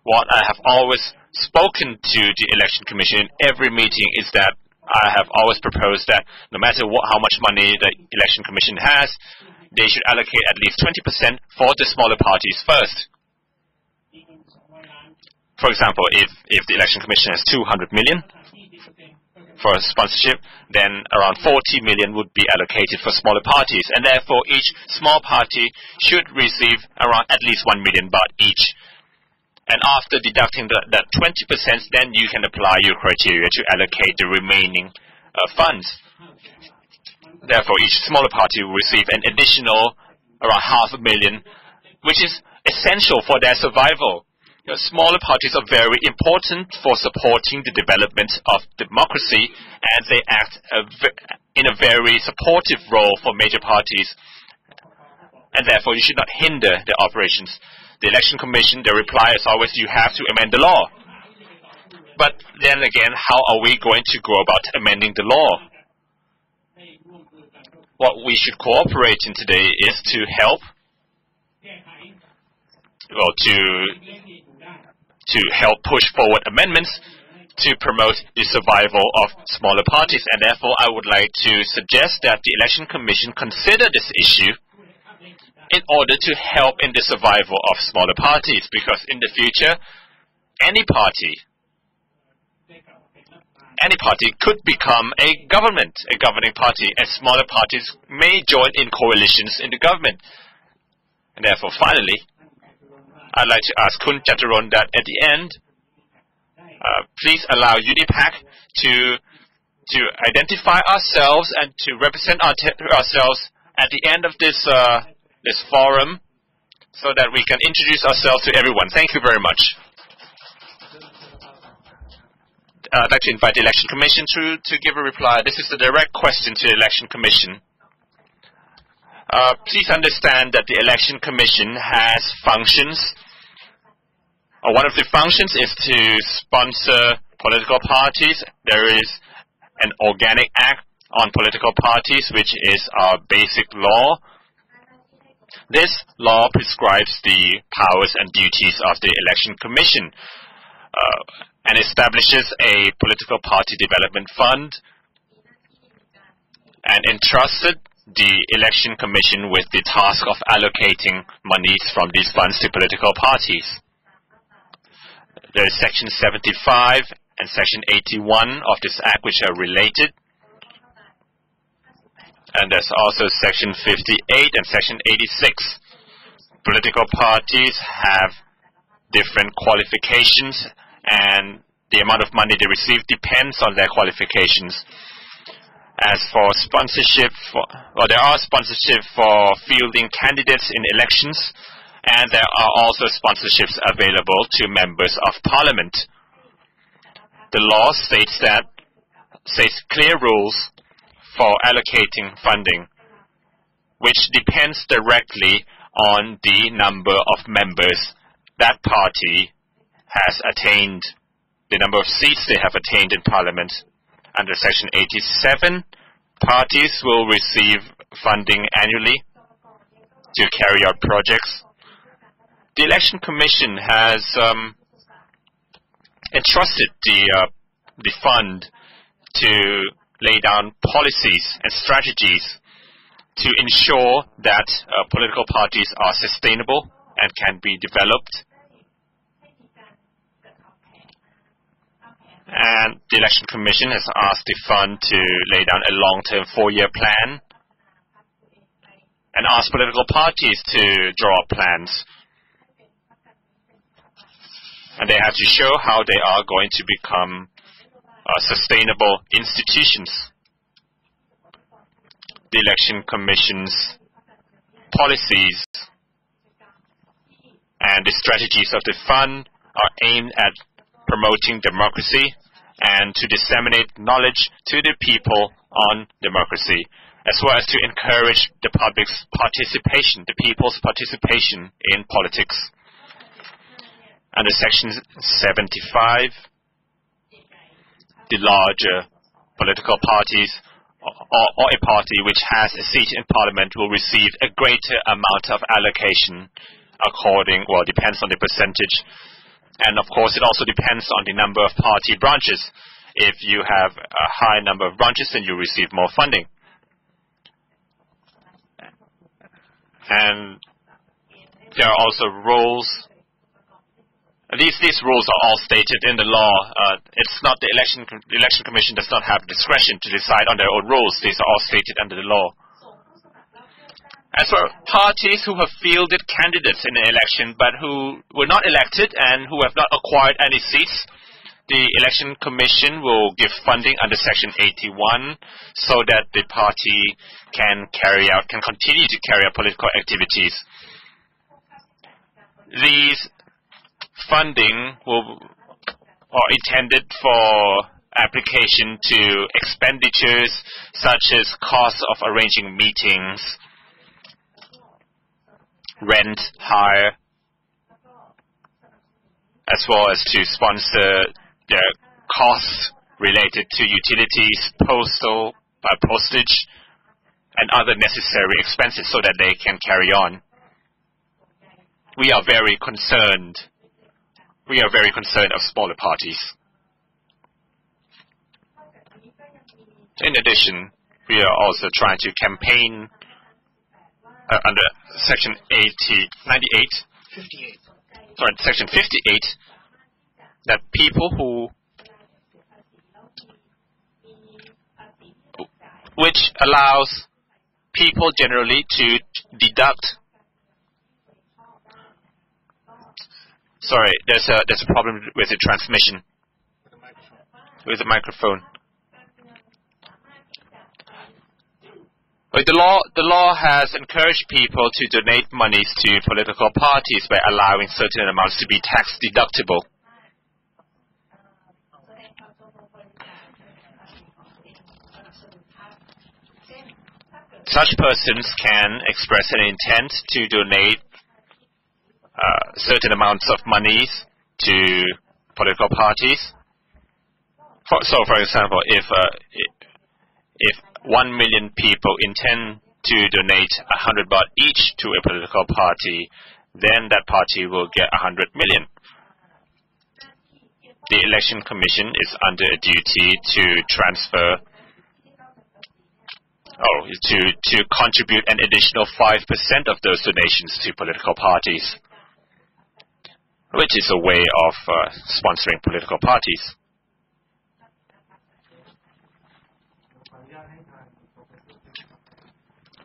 what I have always spoken to the Election Commission in every meeting is that I have always proposed that no matter how much money the Election Commission has, they should allocate at least 20% for the smaller parties first. For example, if the Election Commission has 200 million for sponsorship, then around 40 million would be allocated for smaller parties, and therefore each small party should receive around at least 1 million baht each. And after deducting that 20%, then you can apply your criteria to allocate the remaining funds. Therefore, each smaller party will receive an additional around 500,000, which is essential for their survival. Smaller parties are very important for supporting the development of democracy, and they act in a very supportive role for major parties. And therefore, you should not hinder their operations. The Election Commission, their reply is always, you have to amend the law. But then again, how are we going to go about amending the law? What we should cooperate in today is to help, to help push forward amendments to promote the survival of smaller parties. And therefore, I would like to suggest that the Election Commission consider this issue in order to help in the survival of smaller parties, because in the future, any party could become a governing party, and smaller parties may join in coalitions in the government. And therefore, finally, I'd like to ask Kun Jataron that at the end, please allow UNIPAC to identify ourselves and to represent ourselves at the end of this forum, so that we can introduce ourselves to everyone. Thank you very much. I'd like to invite the Election Commission to give a reply. This is a direct question to the Election Commission. Please understand that the Election Commission has functions. One of the functions is to sponsor political parties. There is an organic act on political parties, which is our basic law. This law prescribes the powers and duties of the Election Commission and establishes a political party development fund and entrusted the Election Commission with the task of allocating monies from these funds to political parties. There is Section 75 and Section 81 of this Act, which are related. And there's also Section 58 and Section 86. Political parties have different qualifications, and the amount of money they receive depends on their qualifications. As for sponsorship, there are sponsorship for fielding candidates in elections, and there are also sponsorships available to members of parliament. The law states clear rules for allocating funding, which depends directly on the number of members that party has attained, the number of seats they have attained in parliament. Under Section 87, parties will receive funding annually to carry out projects. The Election Commission has entrusted the fund to lay down policies and strategies to ensure that political parties are sustainable and can be developed. And the Election Commission has asked the fund to lay down a long-term 4-year plan and ask political parties to draw up plans. And they have to show how they are going to become sustainable institutions. The Election Commission's policies and the strategies of the fund are aimed at promoting democracy and to disseminate knowledge to the people on democracy, as well as to encourage the public's participation, the people's participation in politics. Under Section 75, the larger political parties or a party which has a seat in parliament will receive a greater amount of allocation depends on the percentage. And of course, it also depends on the number of party branches. If you have a high number of branches, then you receive more funding. And there are also rules. These rules are all stated in the law. It's not the election commission does not have discretion to decide on their own rules. These are all stated under the law. As for parties who have fielded candidates in an election but who were not elected and who have not acquired any seats, the election commission will give funding under Section 81 so that the party can continue to carry out political activities. These funding are intended for application to expenditures such as costs of arranging meetings, rent, hire, as well as to sponsor the costs related to utilities, postage, and other necessary expenses so that they can carry on. We are very concerned of smaller parties. In addition, we are also trying to campaign under Section 58, Section 58, that people which allows people generally to deduct. Sorry, there's a problem with the transmission, with the microphone. The law has encouraged people to donate monies to political parties by allowing certain amounts to be tax deductible. Such persons can express an intent to donate certain amounts of monies to political parties. For example, if 1 million people intend to donate 100 baht each to a political party, then that party will get 100 million. The election commission is under a duty to transfer, to contribute an additional 5% of those donations to political parties, which is a way of sponsoring political parties.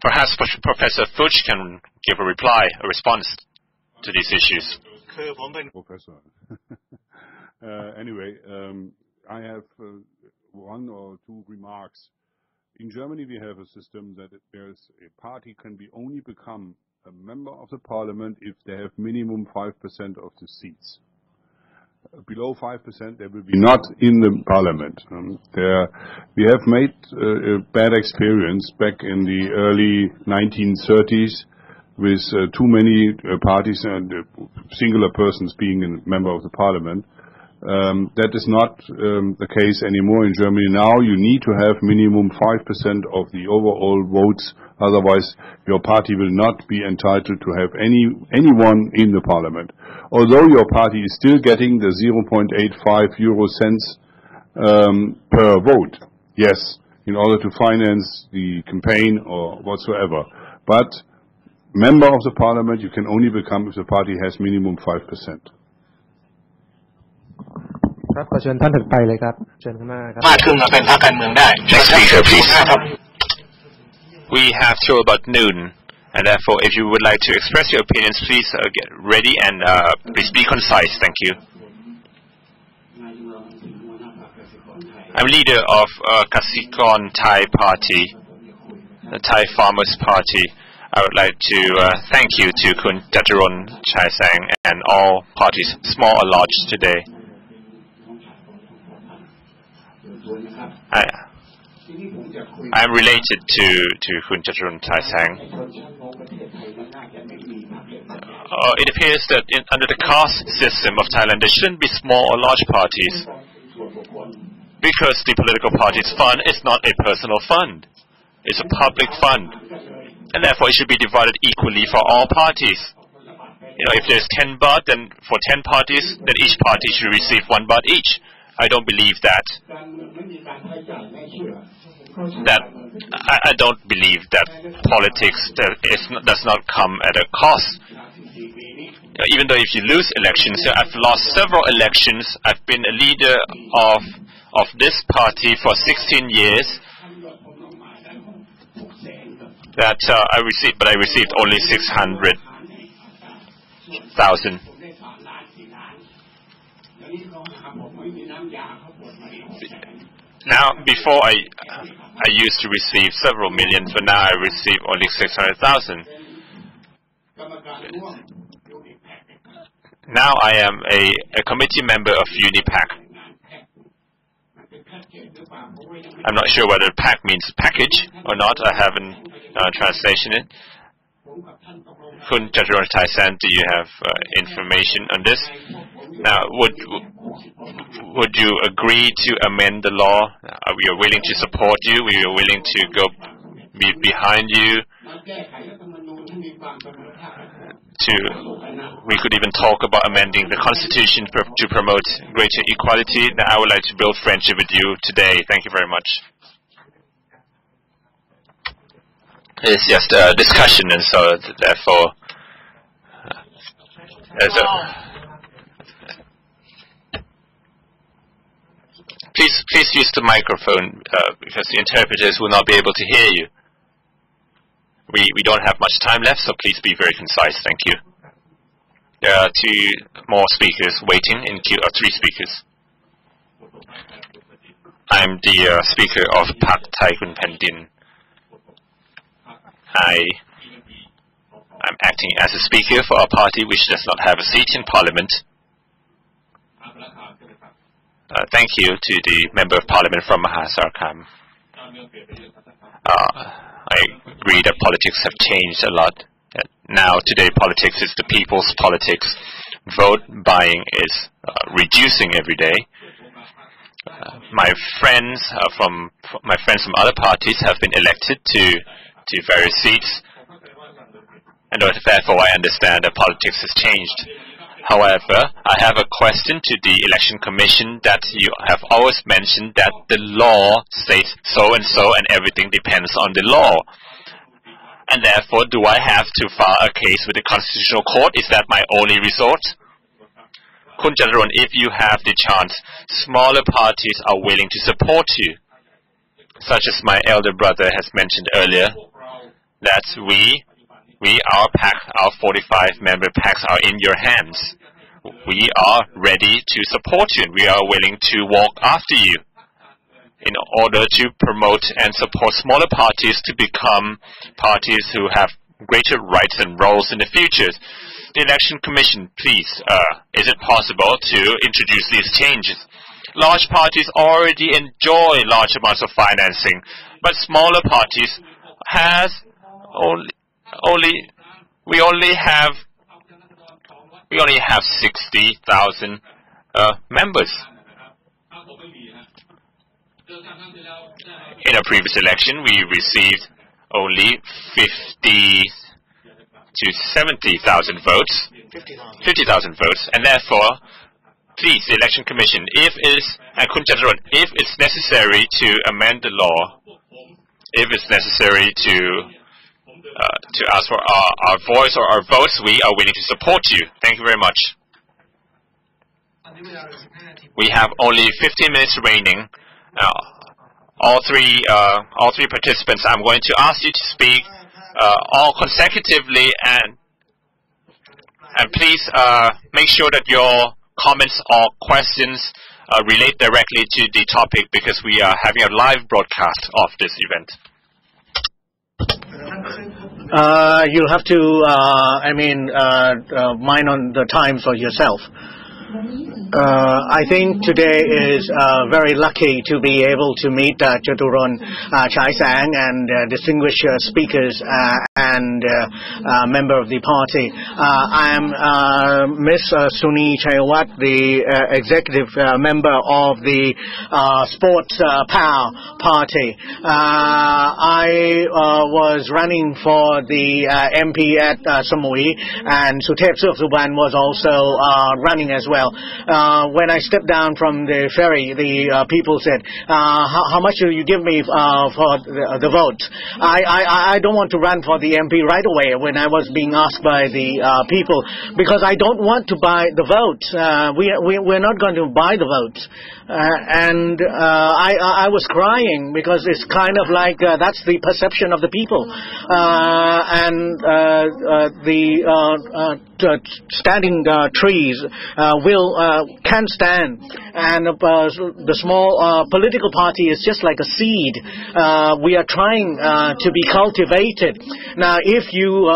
Perhaps Professor Fuchs can give a response to these issues. Professor. Anyway, I have one or two remarks. In Germany, we have a system that a party can only become a member of the parliament if they have minimum 5% of the seats. Below 5%, they will be not in the parliament. We have made a bad experience back in the early 1930s with too many parties and singular persons being a member of the parliament. That is not the case anymore in Germany. Now you need to have minimum 5% of the overall votes, otherwise your party will not be entitled to have anyone in the parliament. Although your party is still getting the 0.85 euro cents per vote, yes, in order to finance the campaign or whatsoever. But member of the parliament you can only become if the party has minimum 5%. ครับขอเชิญท่านถัดไปเลยครับเชิญข้างหน้าครับ มากขึ้นมาเป็นพรรคการเมืองได้ Next speaker, please. We have till about noon, and therefore, if you would like to express your opinions, please get ready and please be concise. Thank you. I'm leader of Kasikon Thai Party, the Thai Farmers Party. I would like to thank you to Kun Jataron Chaisang and all parties, small or large, today. I'm related to Kun Jataron Chaisang. It appears that under the caste system of Thailand, there shouldn't be small or large parties, because the political party's fund is not a personal fund. It's a public fund, and therefore it should be divided equally for all parties. if there's 10 baht, then for 10 parties, then each party should receive 1 baht each. I don't believe that. I don't believe that politics does not come at a cost. Even though if you lose elections, I've lost several elections. I've been a leader of this party for 16 years. That I received only 600,000. Now, before I used to receive several millions, but now I receive only 600,000. Now I am a committee member of UNIPAC. I'm not sure whether PAC means package or not. I haven't translated it. Kun Chacharon Thaisan, do you have information on this? Now, would you agree to amend the law? We are willing to support you. We are willing to go behind you. We could even talk about amending the constitution to promote greater equality. Now, I would like to build friendship with you today. Thank you very much. It's just a discussion, and so therefore, please use the microphone because the interpreters will not be able to hear you. We don't have much time left, so please be very concise. Thank you. There are 2 more speakers waiting in queue, 3 speakers. I'm the speaker of Prak Thai Kun Pandin. I'm acting as a speaker for a party which does not have a seat in parliament. Thank you to the member of parliament from Mahasarkham. I agree that politics have changed a lot. Now, today, politics is the people's politics. Vote buying is reducing every day. My friends from other parties have been elected to various seats, and therefore I understand that politics has changed. However, I have a question to the Election Commission that you have always mentioned that the law states so and so and everything depends on the law. And therefore, do I have to file a case with the Constitutional Court? Is that my only resort? Kun Janaron, if you have the chance, smaller parties are willing to support you. Such as my elder brother has mentioned earlier, that our PAC, our 45-member PACs are in your hands. We are ready to support you, and we are willing to walk after you in order to promote and support smaller parties to become parties who have greater rights and roles in the future. The Election Commission, please, is it possible to introduce these changes? Large parties already enjoy large amounts of financing, but smaller parties we only have 60,000 members. In a previous election, we received only 50 to 70,000 votes, 50,000 votes, and therefore, please, the Election Commission, if it's necessary to amend the law, if it's necessary to ask for our voice or our votes, we are willing to support you. Thank you very much. We have only 15 minutes remaining. All three participants, I'm going to ask you to speak all consecutively, and please make sure that your comments or questions relate directly to the topic, because we are having a live broadcast of this event. You'll have to, mind on the time for yourself. I think today is very lucky to be able to meet Jaturon, Chai Sang and distinguished speakers and member of the party. I am Miss Suni Chayawat, the executive member of the Sports Power Party. I was running for the MP at Samui, and Suthep Suban was also running as well. When I stepped down from the ferry, the people said, how much will you give me for the vote? I don't want to run for the MP right away when I was being asked by the people, because I don't want to buy the vote. We're not going to buy the vote. I was crying because it's kind of like that's the perception of the people. The standing trees can stand, and the small political party is just like a seed. We are trying to be cultivated. Now, if you,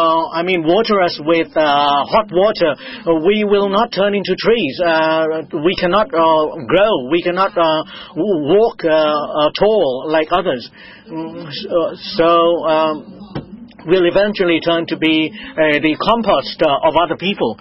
water us with hot water, we will not turn into trees. We cannot grow. We cannot walk tall like others. Will eventually turn to be the compost of other people.